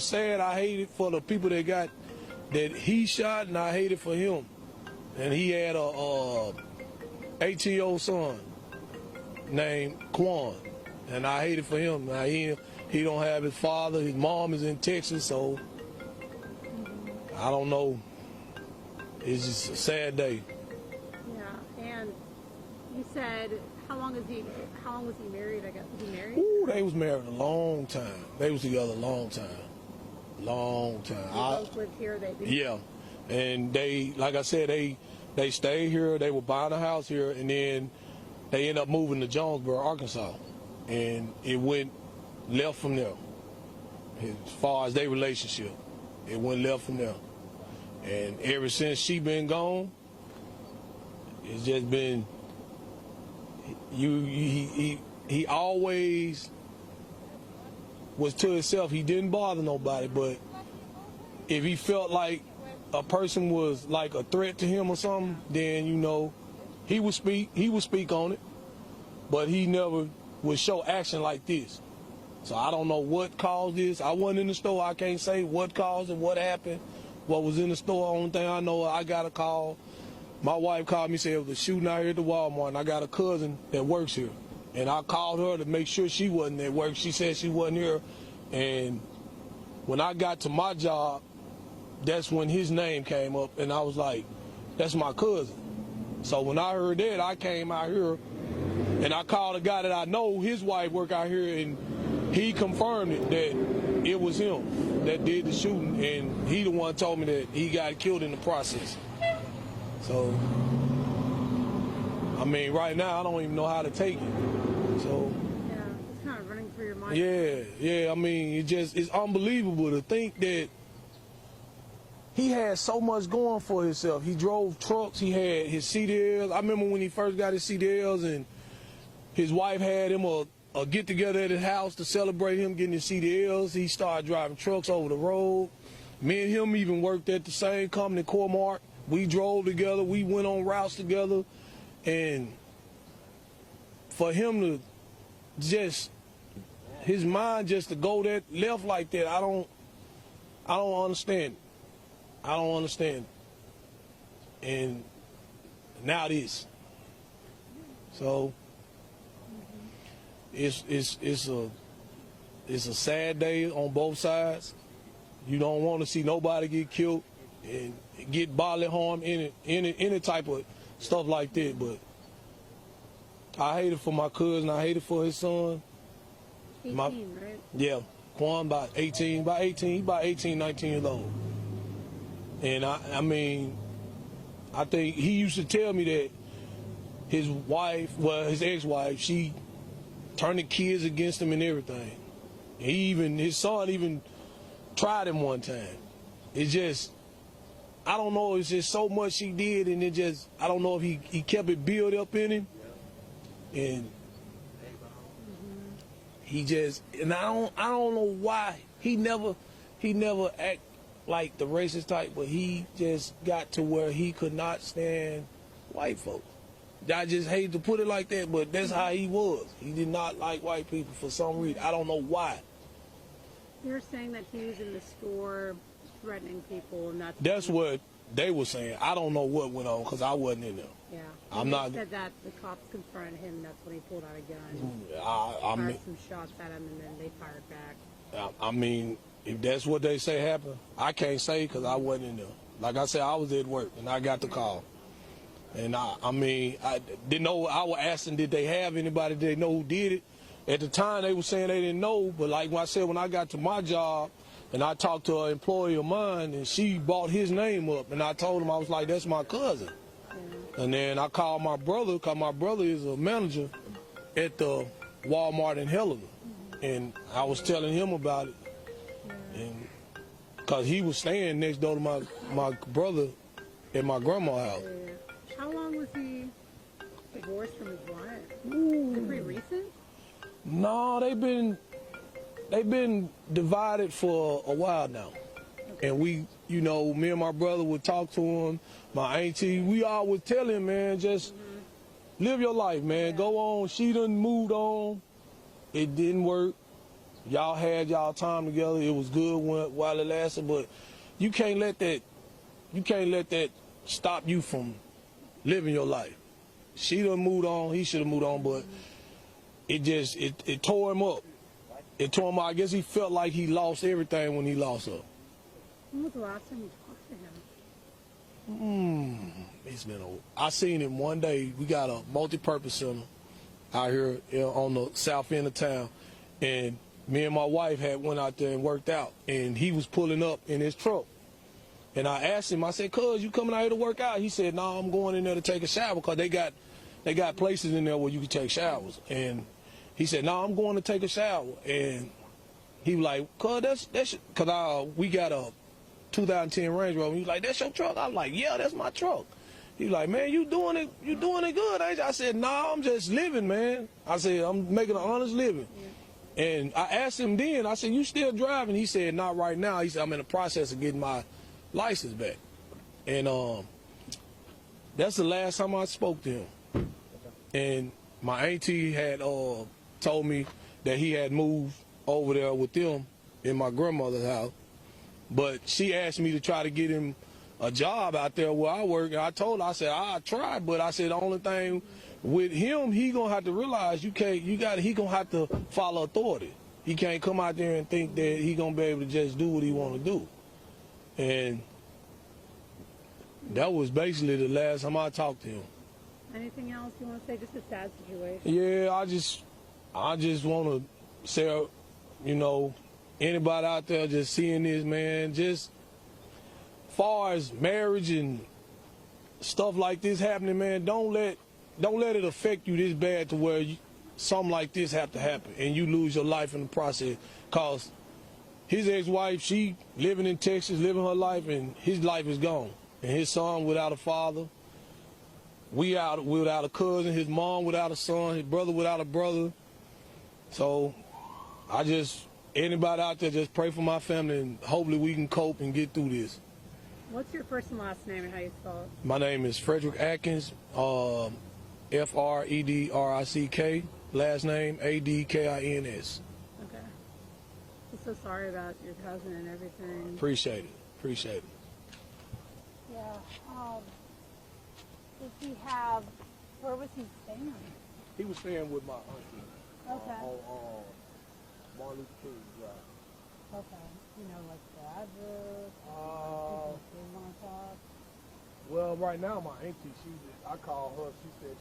sad. I hate it for the people that he shot, and I hate it for him. And he had a 18-year-old son named Quan, and I hate it for him. Now he don't have his father. His mom is in Texas, so I don't know. It's just a sad day. Yeah, and you said how long was he married? I guess was he married? Ooh, they was married a long time. They was together a long time. Long time. They both lived here. Yeah, and they, like I said, they stayed here. They were buying a house here, and then they ended up moving to Jonesboro, Arkansas, and it went left from there. As far as their relationship, it went left from there, and ever since she been gone, it's just been he always was to himself. He didn't bother nobody, but if he felt like a person was like a threat to him or something, then he would speak on it, but he never would show action like this. So I don't know what caused this. I wasn't in the store. I can't say what caused it, what happened, what was in the store. Only thing I know, I got a call. My wife called me, said it was a shooting out here at the Walmart, and I got a cousin that works here. And I called her to make sure she wasn't at work. She said she wasn't here. And when I got to my job, that's when his name came up, and I was like, that's my cousin. So when I heard that, I came out here, and I called a guy that I know, his wife worked out here, and he confirmed it, that it was him that did the shooting, and he the one told me that he got killed in the process. So, I mean, right now, I don't even know how to take it. So. Yeah, it's kind of running through your mind. Yeah, I mean, it's unbelievable to think that he had so much going for himself. He drove trucks, he had his CDLs. I remember when he first got his CDLs, and his wife had him a get-together at his house to celebrate him getting his CDLs. He started driving trucks over the road. Me and him even worked at the same company, Core-Mark. We drove together, we went on routes together, and for him to just, his mind just to go that left like that, I don't understand. I don't understand. And now this. So it's a sad day on both sides. You don't want to see nobody get killed and get bodily harm in any type of stuff like that. But I hate it for my cousin. I hate it for his son. 18, right? Yeah, Quan about 18, 19 years old. And I mean, I think he used to tell me that his wife, well, his ex-wife, she turned the kids against him and everything. And his son even tried him one time. It's just, I don't know, it's just so much he did, and I don't know if he kept it built up in him. And and I don't know why. He never act like the racist type, but he just got to where he could not stand white folks. I just hate to put it like that, but that's how he was. He did not like white people for some reason. I don't know why. You're saying that he was in the store threatening people, and that's what they were saying. I don't know what went on because I wasn't in there. Yeah. They said that the cops confronted him, and that's when he pulled out a gun. Fired some shots at him, and then they fired back. I mean, if that's what they say happened, I can't say because I wasn't in there. Like I said, I was at work, and I got the call. And I didn't know. I was asking, did they have anybody? Did they know who did it? At the time, they were saying they didn't know. But like I said, when I got to my job, and I talked to an employee of mine, and she brought his name up, and I told him, I was like, that's my cousin. And then I called my brother, because my brother is a manager at the Walmart in Helena. And I was telling him about it. And because he was staying next door to my brother at my grandma's house. How long was he divorced from his wife? Was it pretty recent? No, they've been divided for a while now. Okay. And we, me and my brother would talk to him, my auntie, we all would tell him, man, just live your life, man. Yeah. Go on. She done moved on. It didn't work. Y'all had y'all time together. It was good while it lasted, but you can't let that stop you from living your life. She done moved on. He should have moved on, but it tore him up. It tore him up. I guess he felt like he lost everything when he lost her. When was the last time you talked to him? It's been I seen him one day. We got a multi-purpose center out here on the south end of town, and me and my wife had went out there and worked out, and he was pulling up in his truck. And I asked him, I said, "Cuz, you coming out here to work out?" He said, "No, I'm going in there to take a shower because they got places in there where you can take showers." And he said, "No, I'm going to take a shower." And he was like, "Cuz, that's because we got a 2010 Range Rover." He was like, "That's your truck?" I was like, "Yeah, that's my truck." He was like, "Man, you doing it good, ain't you?" I said, "No, I'm just living, man." I said, "I'm making an honest living." Yeah. And I asked him then, I said, "You still driving?" He said, "Not right now." He said, "I'm in the process of getting my license back." And that's the last time I spoke to him. And my auntie had told me that he had moved over there with them in my grandmother's house. But she asked me to try to get him a job out there where I work. And I told her, I said, I tried, but I said the only thing with him, he gonna have to realize he gonna have to follow authority. He can't come out there and think that he gonna be able to just do what he wanna do. And that was basically the last time I talked to him. Anything else you want to say? Just a sad situation. Yeah, I just want to say, anybody out there just seeing this, man, just far as marriage and stuff like this happening, man, don't let it affect you this bad to where something like this have to happen and you lose your life in the process. Cause his ex-wife, she living in Texas, living her life, and his life is gone. And his son without a father, we out without a cousin, his mom without a son, his brother without a brother. So anybody out there, just pray for my family and hopefully we can cope and get through this. What's your first and last name and how you spell it? My name is Frederick Atkins, Fredrick, last name Adkins. Okay. I'm so sorry about your cousin and everything. Appreciate it. Yeah. Where was he staying? He was staying with my auntie. Okay. On Martin Luther King Drive. Okay. Like the address? They want to talk? Well, right now my auntie, I called her. She said